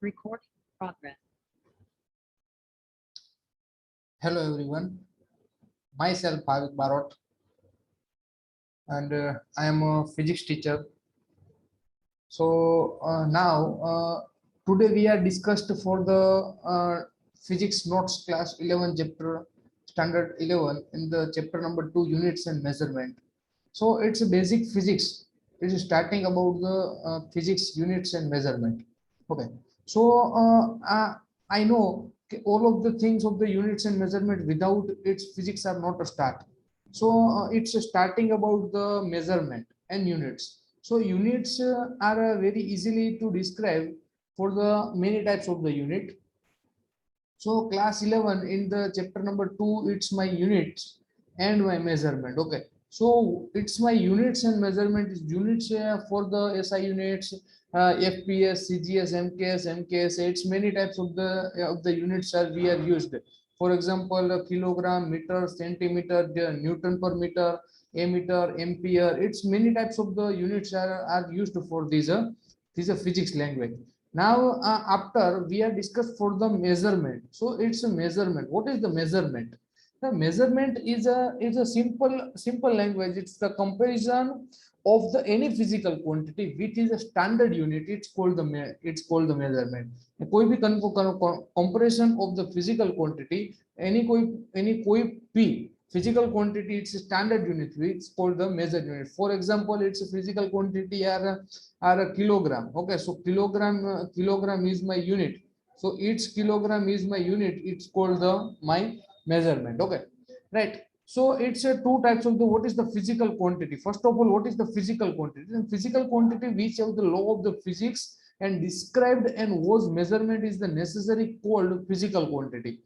Recording progress. Hello everyone, myself Bhavik Barot and I am a physics teacher. So today we are discussed for the physics notes class 11 chapter standard 11 in the chapter number 2 units and measurement. So it's a basic physics. It is starting about the physics units and measurement. Okay. So I know all of the things of the units and measurement without its physics are not a start. So it's starting about the measurement and units. So units are very easily to describe for the many types of the unit. So class 11 in the chapter number 2, it's my units and my measurement. Okay. So it's my units and measurement is units for the SI units, FPS, CGS, MKS, MKS. It's many types of the units are we are used. For example, kilogram, meter, centimeter, Newton per meter, ammeter, ampere. It's many types of the units are used for these physics language. Now, after we are discussed for the measurement. So it's a measurement. What is the measurement? The measurement is a simple language. It's the comparison of the any physical quantity which is a standard unit. It's called the measurement. कोई भी comparison of the physical quantity, any कोई p physical quantity, it's a standard unit. It's called the measured unit. For example, it's a physical quantity are a kilogram. Okay, so kilogram is my unit. So each kilogram is my unit. It's called the my measurement. Okay, right. So it's a two types of the what is the physical quantity. First of all, what is the physical quantity? And physical quantity which have the law of the physics and described and was measurement is the necessary called physical quantity.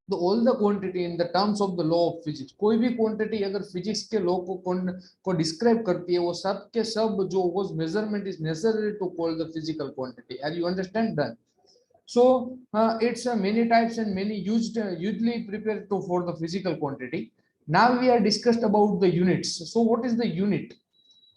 The all the quantity in the terms of the law of physics, कोई भी quantity अगर physics के law को describe करती है, वो सब के सब जो was measurement is necessary to call the physical quantity. Are you understand that? So it's many types and many usually prepared to for the physical quantity. Now we are discussed about the units. So what is the unit?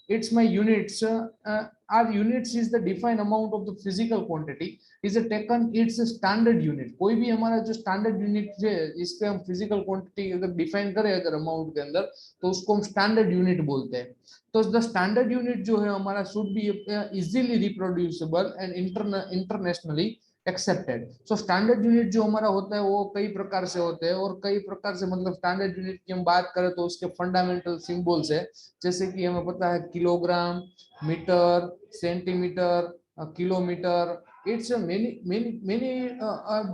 It's my units. Our units is the defined amount of the physical quantity is a taken. It's a standard unit. कोई भी हमारा जो standard unit है इस पे हम physical quantity अगर define करें अगर amount के अंदर तो उसको हम standard unit बोलते हैं. तो the standard unit जो है हमारा should be easily reproducible and internationally accepted. So standard unit जो हमारा होता है वो कई प्रकार से होते हैं और कई प्रकार से मतलब स्टैंडर्ड यूनिट की हम बात करें तो उसके फंडामेंटल सिंबल्स है, जैसे कि हमें पता है kilogram, metre, centimetre, kilometre. It's a many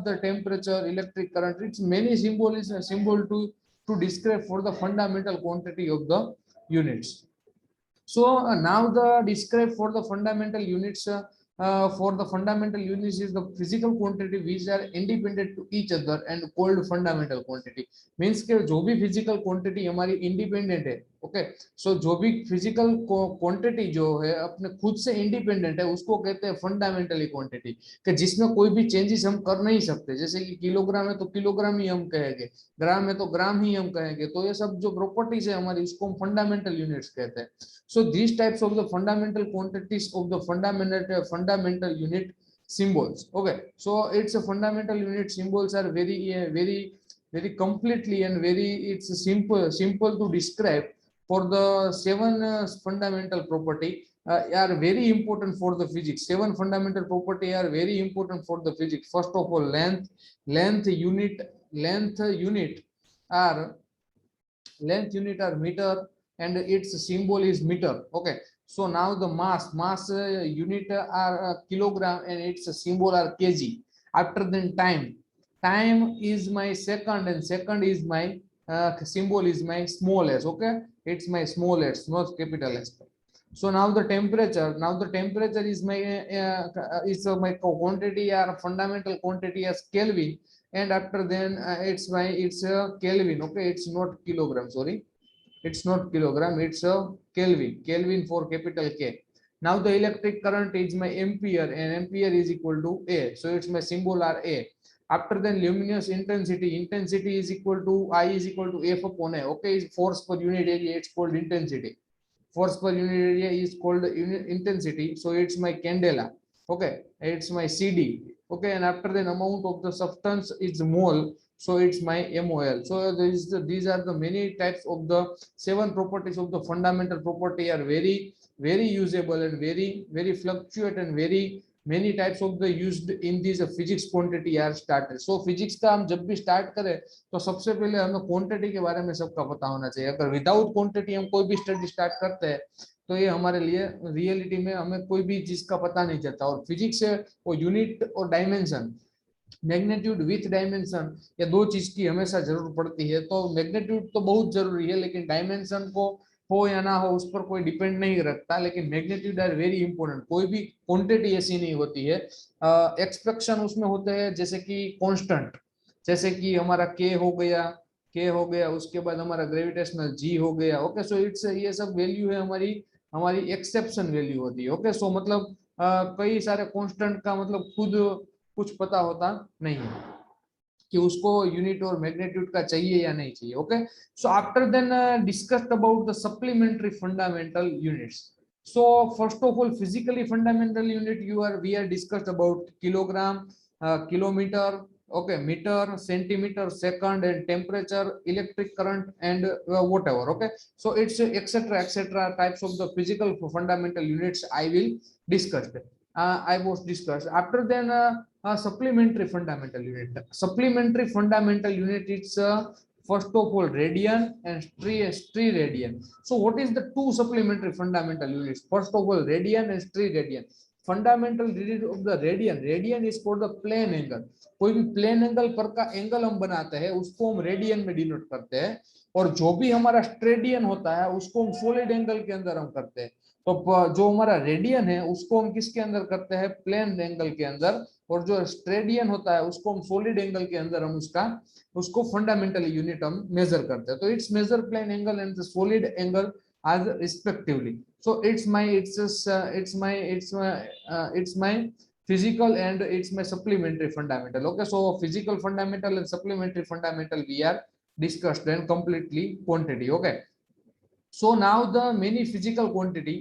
the temperature, electric current. It's many symbol is a symbol to describe for the fundamental quantity of the units. So now the describe for the fundamental units. For the fundamental units is the physical quantity which are independent to each other and called fundamental quantity. Means के जो भी physical quantity हमारी independent है, okay, so जो भी physical quantity जो है अपने खुद से independent है उसको कहते हैं fundamentally quantity, कि जिसमें कोई भी changes हम कर नहीं सकते. जैसे कि किलोग्राम है तो किलोग्राम ही हम कहेंगे, ग्राम है तो ग्राम ही हम कहेंगे. तो ये सब जो properties है हमारी उसको हम fundamental units कहते हैं. So these types of the fundamental quantities of the fundamental unit symbols. Okay, so it's a fundamental unit symbols are very completely and very it's simple to describe for the seven fundamental property are very important for the physics. Seven fundamental property are very important for the physics. First of all, length unit are meter and its symbol is meter. Okay, so now the mass unit are kilogram and its symbol are kg. After then time is my second and second is my symbol is my small s. Okay, it's my small s, not capital S. So now the temperature is my quantity or fundamental quantity as Kelvin, and after then it's Kelvin. Okay, it's not kilogram, sorry, it's not kilogram, it's a Kelvin for capital K. Now the electric current is my ampere and ampere is equal to A, so it's my symbol are A. After then luminous intensity is equal to I is equal to F upon A. Okay, force per unit area, it's called intensity. Force per unit area is called unit intensity, so it's my candela. Okay, it's my CD. Okay, and after the amount of the substance is mole, so it's my MOL. So these are the many types of the 7 properties of the fundamental property are very usable and very fluctuate and very many types of the used in these physics quantity are started. So physics का हम जब भी start करें तो सबसे पहले हमें quantity के बारे में सबका पता होना चाहिए. अगर without quantity हम कोई भी study start करते हैं तो ये हमारे लिए रियलिटी में हमें कोई भी चीज का पता नहीं चलता. और फिजिक्स से वो यूनिट और डायमेंशन, मैग्नीट्यूड विथ डायमेंशन, ये दो चीज की हमेशा जरूर पड़ती है. तो मैग्नीट्यूड तो बहुत जरूरी है, लेकिन डायमेंशन को हो या ना हो उस पर कोई डिपेंड नहीं रखता. लेकिन मैग्नीट्यूड आर वेरी इंपॉर्टेंट. कोई भी क्वांटिटी ऐसी नहीं होती है. एक्सप्रेशन उसमें होते हैं जैसे कि कांस्टेंट, जैसे कि हमारा के हो गया उसके बाद हमारा ग्रेविटेशनल जी हो गया. ओके, सो इट्स ये सब वैल्यू है हमारी हमारी एक्सेप्शन वैल्यू होती है. ओके, सो मतलब कई सारे कांस्टेंट का मतलब खुद कुछ पता होता नहीं है कि उसको यूनिट और मैग्नीट्यूड का चाहिए या नहीं चाहिए. Okay, so after then discussed about the supplementary fundamental units. So first of all, physically fundamental unit we are discussed about kilogram, kilometer, okay, meter, centimeter, second, and temperature, electric current, and whatever. Okay, so it's etc types of the physical fundamental units I will discuss. I was discussed. After then supplementary fundamental unit. Supplementary fundamental unit, it's first of all radian and stray radian. So what is the two supplementary fundamental units? First of all radian and stray radian. Fundamental unit of the radian, radian is for the plane angle. कोई भी plane angle पर का angle हम बनाते हैं उसको हम radian में डिनोट करते हैं. और जो भी हमारा स्ट्रेडियन होता है उसको हम सॉलिड एंगल के अंदर हम करते हैं. तो जो हमारा रेडियन है उसको हम किसके अंदर करते हैं? प्लेन एंगल के अंदर. और जो स्ट्रेडियन होता है उसको हम सॉलिड एंगल के अंदर हम उसको फंडामेंटल यूनिट हम मेजर करते हैं. तो it's measure plane angle and the solid angle as respectively. So it's my physical and it's my supplementary fundamental. Okay, so physical fundamental and supplementary fundamental we are discussed and completely quantity. Okay, so now the many physical quantity.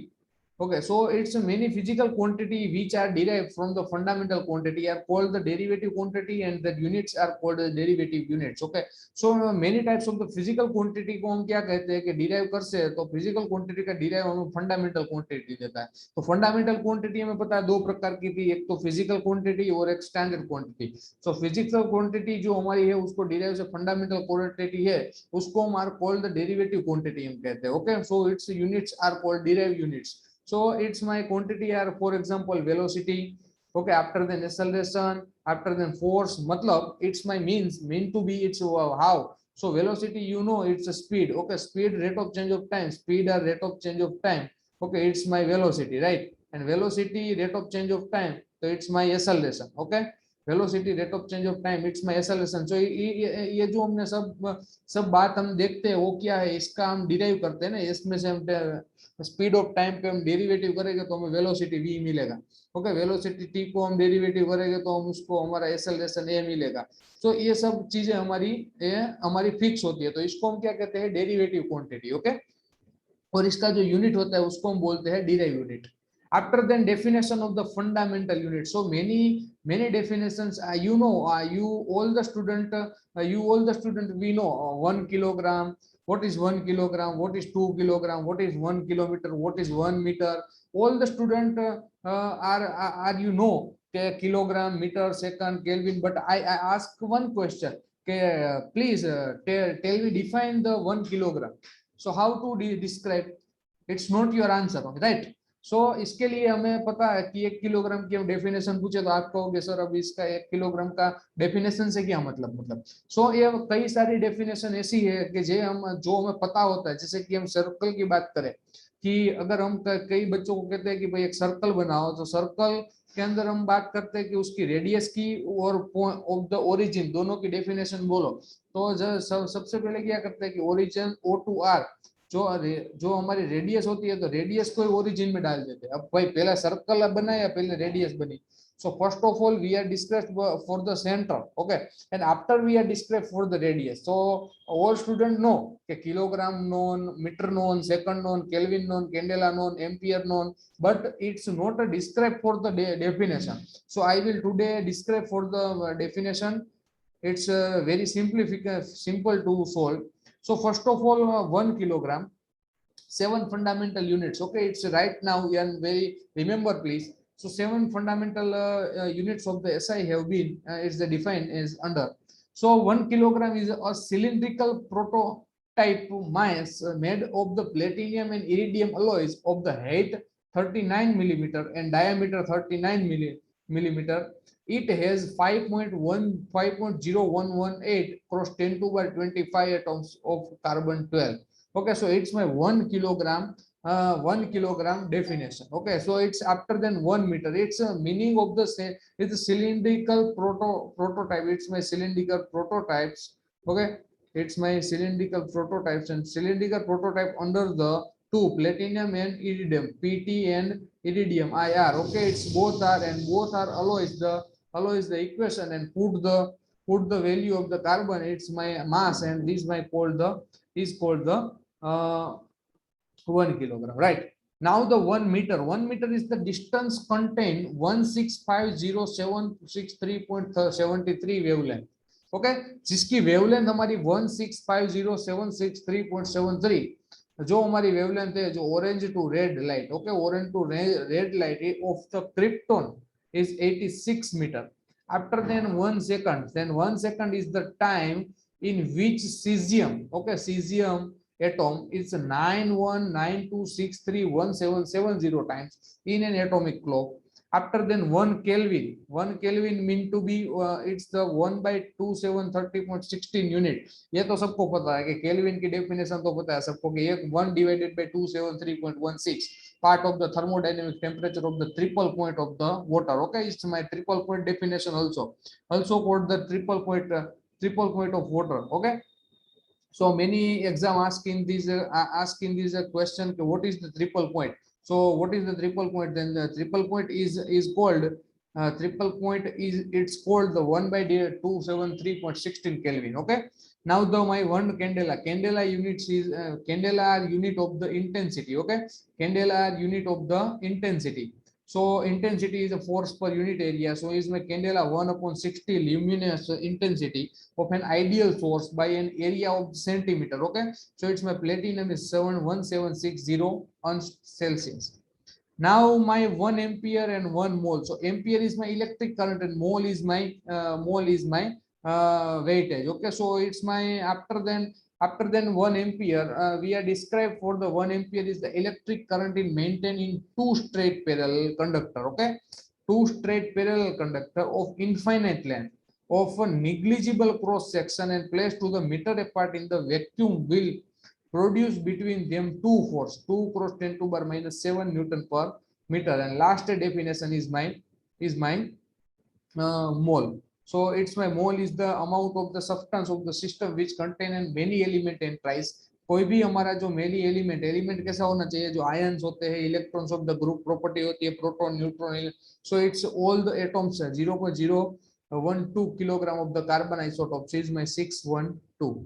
Okay, so it's a many physical quantity which are derived from the fundamental quantity are called the derivative quantity, and the units are called the derivative units. Okay, so many types of the physical quantity को हम क्या कहते हैं कि derive करते हैं. तो physical quantity का डिराइव हमें फंडामेंटल क्वांटिटी देता है. तो फंडामेंटल क्वांटिटी हमें पता है दो प्रकार की थी, एक तो फिजिकल क्वांटिटी और एक standard quantity. So physical quantity जो हमारी है उसको डिराइव से फंडामेंटल क्वांटिटी है उसको हम are called the derivative quantity हम कहते हैं. Okay, so its units are called derive units. So it's my quantity are for example velocity. Okay, after then acceleration, after then force. Matlab it's my mean to be it's how. So velocity, you know, it's a speed. Okay, speed, rate of change of time, speed or rate of change of time. Okay, it's my velocity, right? And velocity, rate of change of time, so it's my acceleration. Okay, velocity, rate of change of time, it's my acceleration. So ये जो हमने सब बात हम देखते हैं वो क्या है, इसका हम डिराइव करते हैं ना. इसमें से हम स्पीड ऑफ टाइम पे हम डेरिवेटिव करेंगे तो हमें वेलोसिटी v मिलेगा. ओके, वेलोसिटी t को हम डेरिवेटिव करेंगे तो हम उसको हमारा एक्सेलरेशन a मिलेगा. तो ये सब चीजें हमारी फिक्स होती है. तो इसको हम क्या कहते हैं? Derivative quantity. ओके, और इसका जो यूनिट होता है उसको हम बोलते हैं derive unit. After then definition of the fundamental unit. So many definitions. You know, you all the student we know 1 kilogram. What is 1 kilogram? What is 2 kilogram? What is 1 kilometer? What is 1 meter? All the student are you know kilogram, meter, second, Kelvin. But I ask one question. Please tell me, define the 1 kilogram. So how to describe? It's not your answer, right? सो इसके लिए हमें पता है कि 1 kilogram की हम definition पूछे तो आप कहोगे सर अब इसका 1 किलोग्राम का डेफिनेशन से क्या मतलब. सो ये कई सारी डेफिनेशन ऐसी है कि जो हमें पता होता है. जैसे कि हम सर्कल की बात करें कि अगर हम कई बच्चों को कहते हैं कि भाई एक सर्कल बनाओ, तो सर्कल के अंदर हम बात करते हैं कि उसकी रेडियस की और ऑफ द ओरिजिन दोनों की डेफिनेशन बोलो. तो सबसे पहले क्या करते हैं कि ओरिजिन O2R, जो हमारी रेडियस होती है तो रेडियस को ओरिजिन में डाल देते हैं. अब भाई पहला सर्कल बनाया या पहले रेडियस बनी? So first of all, we are described for the center, okay, and after we are described for the radius. So all students know okay, kilogram known, meter known, second known, Kelvin known, candela known, ampere known, but it's not a describe for the definition. So I will today describe for the definition. It's very simple to solve. So first of all, 1 kilogram, 7 fundamental units. Okay, it's right now and very remember please. So 7 fundamental units of the SI have been it's the defined as under. So 1 kilogram is a cylindrical prototype mass made of the platinum and iridium alloys of the height 39 millimeter and diameter 39 millimeter. It has 5.0118 cross 10 to by 25 atoms of carbon 12. Okay, so it's my 1 kilogram 1 kilogram definition. Okay, so it's after than 1 meter. It's a meaning of the same. It's a cylindrical prototype. It's my cylindrical prototypes. Okay, it's my cylindrical prototypes and cylindrical prototype under the two platinum and iridium, PT and iridium IR. Okay, it's both are and both are alloys the equation and put the value of the carbon. It's my mass and this my called the is called the 1 kilogram, right? Now the 1 meter is the distance contained 1650763.73 wavelength. Okay, जिसकी wavelength हमारी 1650763.73 जो हमारी wavelength है जो orange to red light, okay, orange to red light of the krypton is 86 meter. After then 1 second, then 1 second is the time in which cesium, okay, cesium atom is 9192631770 times in an atomic clock. After then 1 Kelvin mean to be it's the 1 by 2730.16 unit. ये तो सबको पता है कि kelvin की definition तो पता है सबको कि 1 divided by 273.16 part of the thermodynamic temperature of the triple point of the water. Okay, it's my triple point definition also called the triple point of water. Okay, so many exam asking this question, what is the triple point? So what is the triple point? Then the triple point is called it's called the 1 by 273.16 Kelvin. Okay, now the my one candela units is candela unit of the intensity. Okay, candela unit of the intensity. So intensity is a force per unit area. So is my candela 1/60 luminous intensity of an ideal source by an area of centimeter. Okay, so it's my platinum is 71760 on Celsius. Now my 1 ampere and 1 mole. So ampere is my electric current and mole is my weightage. Okay, so it's my after then 1 ampere, we are described for the 1 ampere is the electric current in maintained in two straight parallel conductor. Okay, two straight parallel conductor of infinite length of a negligible cross section and placed to the meter apart in the vacuum will produce between them two force 2 cross 10 to bar minus 7 Newton per meter. And last definition is my mole. So it's my mole is the amount of the substance of the system which contain many element and tries. कोई भी हमारा जो many element कैसा होना चाहिए, जो ions होते हैं, electrons of the group property होती है, proton neutron. So it's all the atoms 0.012 kilogram of the carbon isotopes is my 612.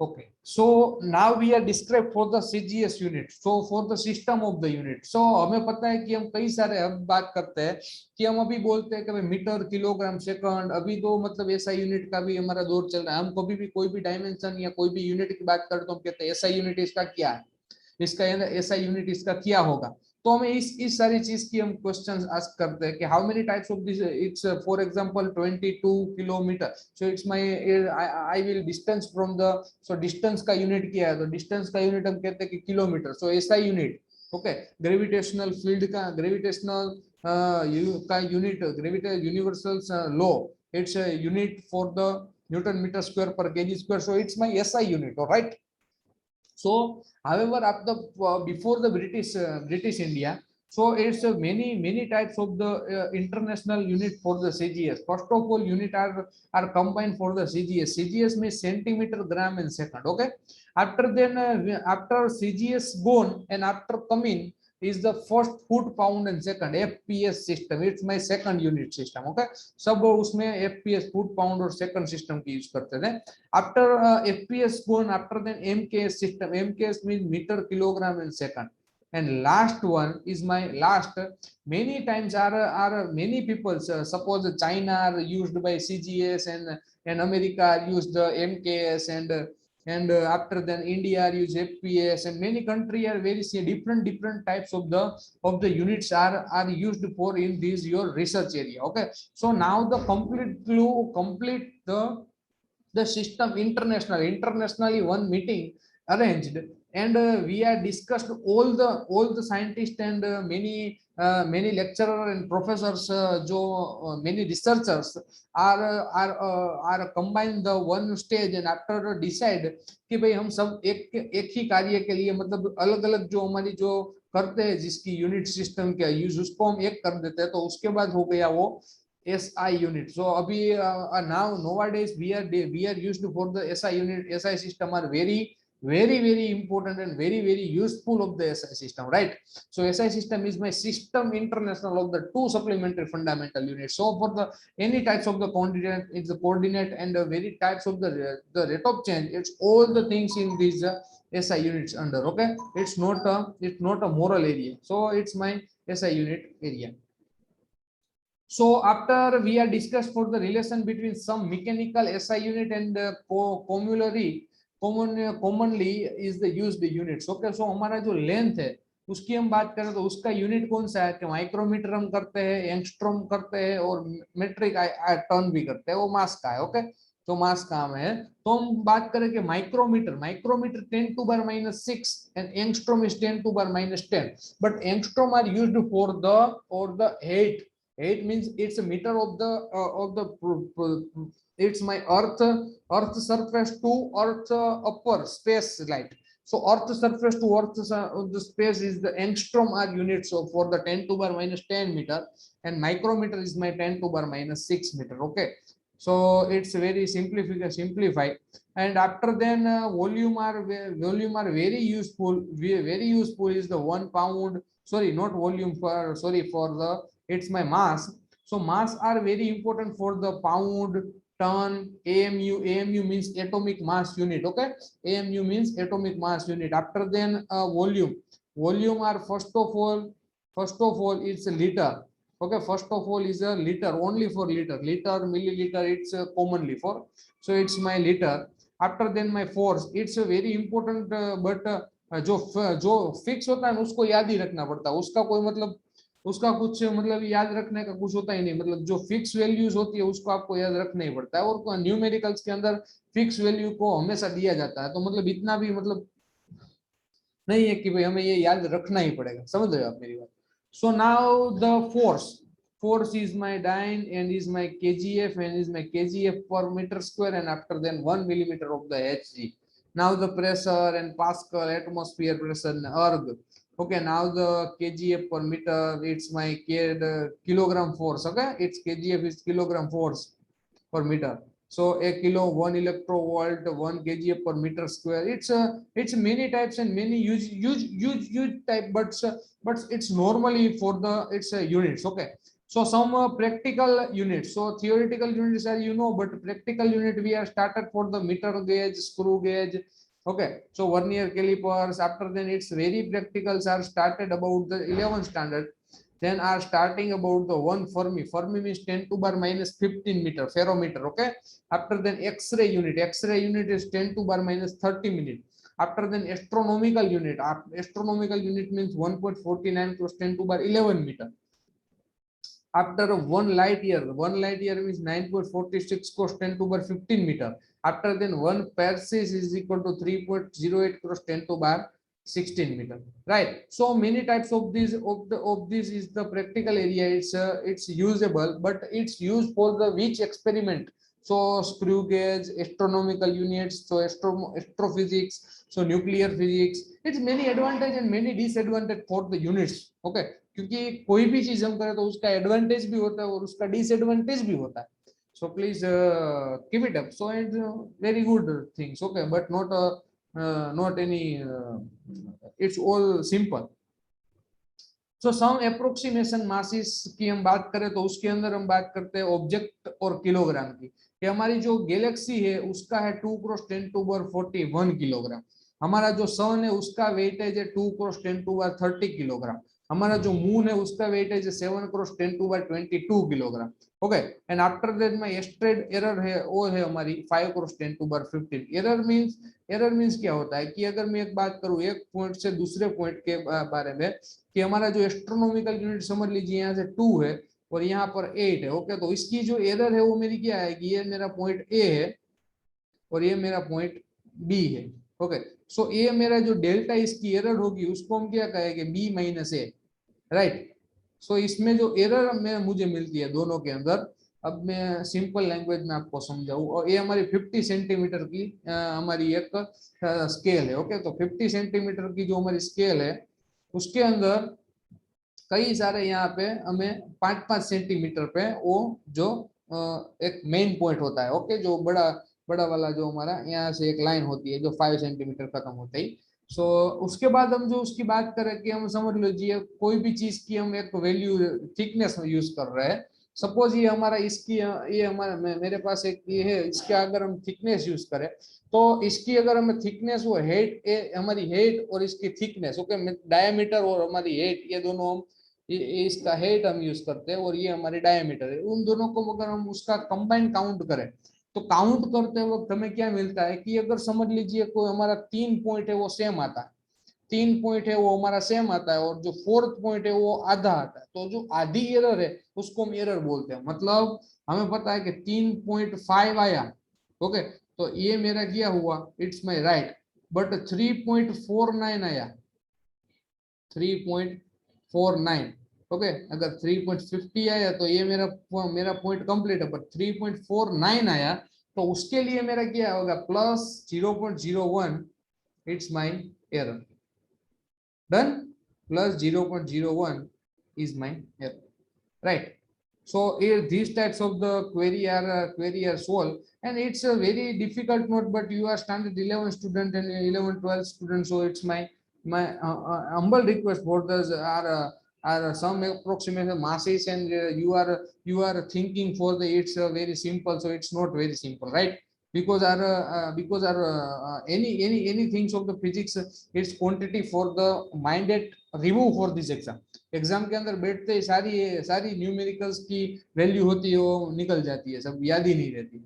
Okay, so now we are described for the CGS unit. So for the system of the unit. So हमें पता है कि हम कई सारे अब बात करते हैं कि हम अभी बोलते हैं कि मीटर किलोग्राम सेकंड, अभी तो मतलब ऐसा यूनिट का भी हमारा दौर चल रहा है. हम कभी भी कोई भी डायमेंशन या कोई भी यूनिट की बात करते तो हम कहते हैं ऐसा यूनिट इसका क्या है, इसका ऐसा यूनिट इसका क्या होगा. तो हमें इस सारी चीज की हम क्वेश्चन आस्क करते हैं कि how many types of this. It's for example 22 kilometre. So it's my I will distance from the. So distance का यूनिट क्या है, तो डिस्टेंस का यूनिट हम कहते हैं कि किलोमीटर. सो ऐसा यूनिट. ओके, ग्रेविटेशनल फील्ड का ग्रेविटेशनल का unit, gravitational universal law, it's unit for the newton metre square per kg square. So it's my SI unit. Alright. So, however, at the before the British India, so it's many types of the international unit for the CGS. First of all, unit are combined for the CGS. CGS means centimeter, gram, and second. Okay. After then, after CGS gone and after coming is the first foot pound and second FPS system. It's my second unit system. Okay, सब उसमें FPS foot pound और second system की use करते थे. After FPS gone, after then MKS system. MKS means meter, kilogram and second. And last one is my last. Many times are many people suppose China are used by CGS and America are used MKS and after then India are use FPS and many country are very different types of the units are used for in this your research area. Okay, so now the complete the system internationally one meeting arranged and we are discussed all the scientists and many lecturer and professors many researchers are combined the one stage and after decide कि भाई हम सब एक ही कार्य के लिए मतलब अलग अलग जो हमारी जो करते हैं जिसकी यूनिट सिस्टम का यूज उसको हम एक कर देते हैं तो उसके बाद हो गया वो SI unit. So abhi now nowadays we are used for the SI unit. SI system are very important and very useful of the SI system, right? So SI system is my system international of the two supplementary fundamental units. So for the any types of the coordinate, it's the coordinate and the very types of the rate of change. It's all the things in these SI units under. Okay, it's not a moral area. So it's my SI unit area. So after we are discussed for the relation between some mechanical SI unit and commonly is the used units. Okay, so हमारा जो length है उसकी हम बात करें तो उसका unit कौन सा है कि माइक्रोमीटर हम करते हैं, एंगस्ट्रॉम करते हैं और मेट्रिक टर्न भी करते हैं, वो मास का है. ओके, तो मास काम है. तो हम बात करें कि micrometer 10 to power minus 6 and angstrom is 10 to power minus 10, but angstrom are used for the height. It means it's a meter of the it's my earth surface to earth upper space light. So earth surface to earth the space is the angstrom are units. So for the 10 to power minus 10 meter and micrometer is my 10 to power minus 6 meter. Okay, so it's very simplified. And after then volume are very useful. Very useful is the 1 pound. Sorry, not volume, for the it's my mass. So mass are very important for the pound, ton, AMU means atomic mass unit. Okay, AMU means atomic mass unit. After then volume are first of all it's a liter. Okay, first of all is a liter, only for liter, milliliter it's commonly for, so it's my liter. After then my force, it's a very important but जो fix होता है उसको याद ही रखना पड़ता है, उसका कोई मतलब उसका कुछ मतलब याद रखने का कुछ होता ही नहीं, मतलब जो फिक्स वैल्यूज होती है उसको आपको याद रखना ही पड़ता है. और न्यूमेरिकल्स के अंदर फिक्स वैल्यू को हमेशा दिया जाता है, तो मतलब इतना भी मतलब नहीं है कि भाई हमें ये याद रखना ही पड़ेगा. समझ रहे हो आप मेरी बात? So now the force is my dyne and is my kgf and is my kgf per meter square and after then 1 millimeter of the hg. Now the pressure and pascal, atmosphere pressure and erg. Okay, now the kgf per meter, it's my kilogram force. Okay, it's kgf is kilogram force per meter. So a kilo 1 electrovolt 1 kgf per meter square. It's many types and many huge type, but it's normally for the it's units. Okay, so some practical units. So theoretical units are but practical unit we are started for the meter gauge, screw gauge. Okay, so vernier calipers. After then it's very practicals are started about the 11th standard. Then are starting about the one Fermi. Fermi means 10 to power minus 15 meter ferrometer. Okay, after then X-ray unit is 10 to power minus 30 minute. After then astronomical unit means 1.49 plus 10 to power 11 meter. After 1 light year means 9.46 cos 10 to power 15 meter. After then 1 Perseus is equal to 3.08 cross 10 to power 16 meter, right? So many types of this is the practical area. It's usable, but it's used for the which experiment? So screw gauge, astronomical units, so astrophysics, so nuclear physics. It's many advantage and many disadvantage for the units. Okay, क्योंकि कोई भी चीज हम करें तो उसका advantage भी होता है और उसका डिसएडवांटेज भी होता है. So please keep it up. So it's very good things. Okay, but not any. It's all simple. So some approximation masses की हम बात करें तो उसके अंदर हम बात करते हैं ऑब्जेक्ट और किलोग्राम की, कि हमारी जो गैलेक्सी है उसका है 2 × 10⁻41 किलोग्राम, हमारा जो सन है उसका वेटेज है 2 × 10⁻30 किलोग्राम, हमारा जो मून है उसका वेटेज है 7 × 10⁻22 kilogram. Okay, and after that में एस्ट्रेड एरर है वो है हमारी 5 × 10⁻15। एरर मीन्स क्या होता है कि अगर मैं एक बात करूं एक पॉइंट से दूसरे पॉइंट के बारे में, कि हमारा जो एस्ट्रोनॉमिकल यूनिट समझ लीजिए यहाँ से 2 है और यहाँ पर 8 है। ओके, तो इसकी जो एरर है वो मेरी क्या है कि ये मेरा पॉइंट ए है और ये मेरा पॉइंट बी है। ओके, सो ये मेरा जो डेल्टा इसकी एरर होगी उसको हम क्या कहेंगे B-A, राइट। सो इसमें जो एरर में मुझे मिलती है दोनों के अंदर, अब मैं सिंपल लैंग्वेज में आपको समझाऊं, और ये हमारी 50 सेंटीमीटर की हमारी एक स्केल है। ओके, तो 50 सेंटीमीटर की जो हमारी स्केल है उसके अंदर कई सारे यहाँ पे हमें 5-5 सेंटीमीटर पे वो जो एक मेन पॉइंट होता है। ओके, जो बड़ा बड़ा वाला जो हमारा यहाँ से एक लाइन होती है जो 5 सेंटीमीटर खत्म होते ही। सो उसके बाद हम जो उसकी बात करें कि हम समझ लीजिए कोई भी चीज की हम एक वैल्यू थिकनेस यूज कर रहे हैं, सपोज ये हमारा इसकी ये हमारा मेरे पास एक ये है, इसका अगर हम थिकनेस यूज करें तो इसकी अगर हमें थिकनेस वो हेड हमारी हेड और इसकी थिकनेस, ओके, डायमीटर और हमारी हेड ये दोनों हम इसका हेड हम यूज करते हैं और ये हमारी डायमीटर है, उन दोनों को अगर हम उसका कंबाइन काउंट करें तो काउंट करते वक्त हमें क्या मिलता है कि अगर समझ लीजिए कोई हमारा 3 पॉइंट है वो सेम आता है, 3 पॉइंट है वो हमारा सेम आता है और जो 4th पॉइंट है वो आधा आता है, तो जो आधी एरर है उसको हम एरर बोलते हैं। मतलब हमें पता है कि 3.5 आया, ओके, तो ये मेरा क्या हुआ, इट्स माई राइट, बट 3.49 आया, 3.49, ओके, अगर 3.50 आया तो ये मेरा मेरा पॉइंट कंप्लीट है, बट 3.49 आया तो उसके लिए मेरा क्या होगा, +0.01, it's my error, done, +0.01 is my error, right? So here these types of the query are solved, and it's a very difficult note, but you are standard 11 student and 11-12 student, so it's my humble request for those are some approximation masses, and you are thinking for the it's very simple, so it's not very simple, right? Because our any things of the physics, it's quantity for the minded remove for this exam। Exam के अंदर बैठते ही सारी सारी numericals की value होती है वो निकल जाती है, सब याद ही नहीं रहती।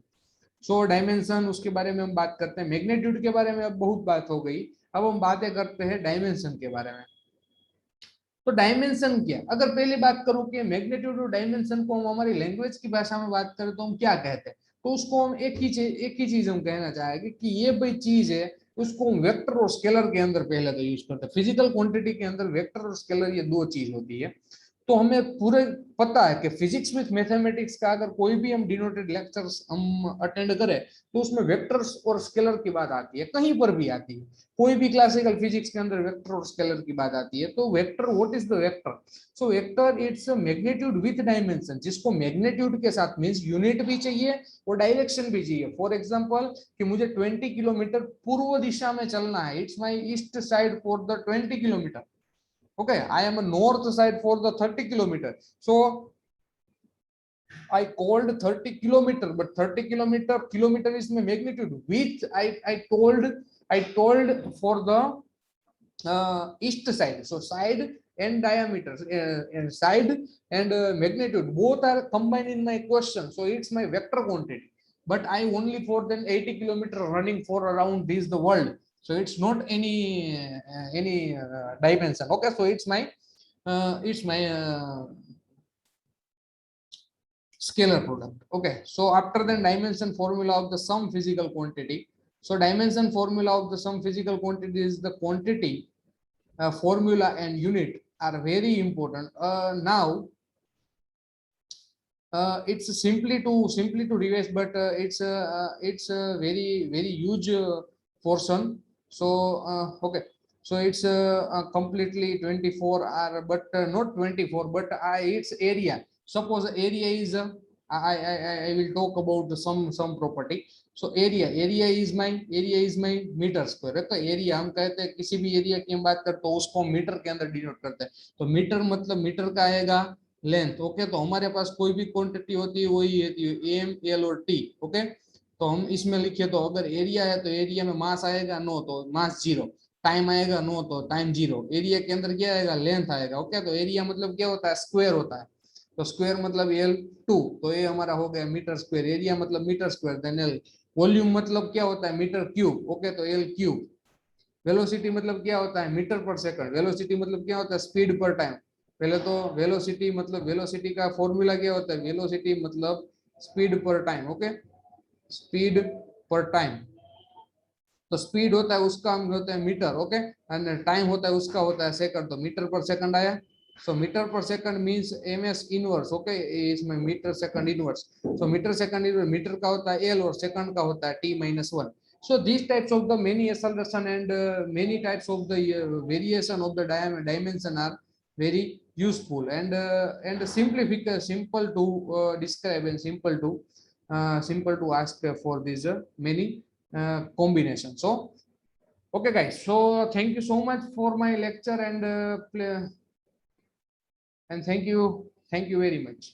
सो डायमेंशन उसके बारे में हम बात करते हैं, मैग्नीट्यूड के बारे में अब बहुत बात हो गई, अब हम बातें करते हैं डायमेंशन के बारे में। तो डायमेंशन क्या, अगर पहले बात करूं कि मैग्नीट्यूड और डायमेंशन को हम हमारी लैंग्वेज की भाषा में बात करें तो हम क्या कहते हैं, तो उसको हम एक ही चीज हम कहना चाहेंगे कि ये भाई चीज है, उसको हम वेक्टर और स्केलर के अंदर पहले तो यूज करते हैं। फिजिकल क्वांटिटी के अंदर वेक्टर और स्केलर ये दो चीज होती है। तो हमें पूरे पता है कि फिजिक्स विद मैथमेटिक्स का अगर कोई भी हम डिनोटेड लेक्चर्स हम अटेंड करें तो उसमें वेक्टर्स और स्केलर की बात आती है, कहीं पर भी आती है, कोई भी क्लासिकल फिजिक्स के अंदर वेक्टर और स्केलर की बात आती है। तो vector, what is the vector? So vector its magnitude with dimension, जिसको मैग्नीट्यूड के साथ मींस यूनिट भी चाहिए और डायरेक्शन भी चाहिए। फॉर एग्जांपल कि मुझे 20 किलोमीटर पूर्व दिशा में चलना है, it's my east side for the 20 kilometre, okay, I am a north side for the 30 kilometer, so I called 30 kilometer, but 30 kilometer is my magnitude, which I told for the east side. So side and diameter, side and magnitude both are combined in my question, so it's my vector quantity, but I only for then 80 kilometer running for around this the world, so it's not any dimension. Okay, so it's my scalar product. Okay, so after the dimension formula of the some physical quantity, so dimension formula of the some physical quantity is the quantity formula and unit are very important. Now it's simply to revise, but it's a very huge portion. So okay, so it's completely 24 are, but not 24, but its area, suppose area is I will talk about some property. So area is my metre square है. तो area हम कहते हैं किसी भी area की हम बात करते हैं तो उसको हम मीटर के अंदर डिनोट करते हैं. तो मीटर मतलब मीटर का आएगा लेंथ. ओके, तो हमारे पास कोई भी क्वांटिटी होती है वही है एम एल और टी. ओके, तो हम इसमें लिखिए तो अगर एरिया है तो एरिया में मास आएगा नो तो मास जीरो, टाइम आएगा नो तो टाइम जीरो, एरिया के अंदर क्या आएगा लेंथ आएगा. ओके, तो एरिया मतलब क्या होता है स्क्वायर होता है. तो स्क्वायर मतलब एल टू, तो ये हमारा हो गया मीटर स्क्वायर. एरिया मतलब metre square then L. Volume मतलब क्या होता है मीटर क्यूब. ओके, तो एल क्यूब. वेलोसिटी मतलब क्या होता है मीटर पर सेकंड. वेलोसिटी मतलब क्या होता है स्पीड पर टाइम. पहले तो वेलोसिटी मतलब वेलोसिटी का फॉर्मूला क्या होता है. वेलोसिटी मतलब स्पीड पर टाइम. ओके, स्पीड पर टाइम. तो स्पीड होता है उसका हम होता है मीटर. ओके, एंड टाइम होता है उसका होता है सेकंड. तो मीटर पर सेकंड आया. सो मीटर पर second means MS inverse. Okay, इसमें मीटर सेकंड इनवर्स. सो मीटर सेकंड इनवर्स मीटर का होता है एल और सेकंड का होता है T minus one. So these types of the many acceleration and many types of the variation of the dimension are very useful and simple to describe and simple to ask for these many combination. So okay guys, so thank you so much for my lecture and thank you very much.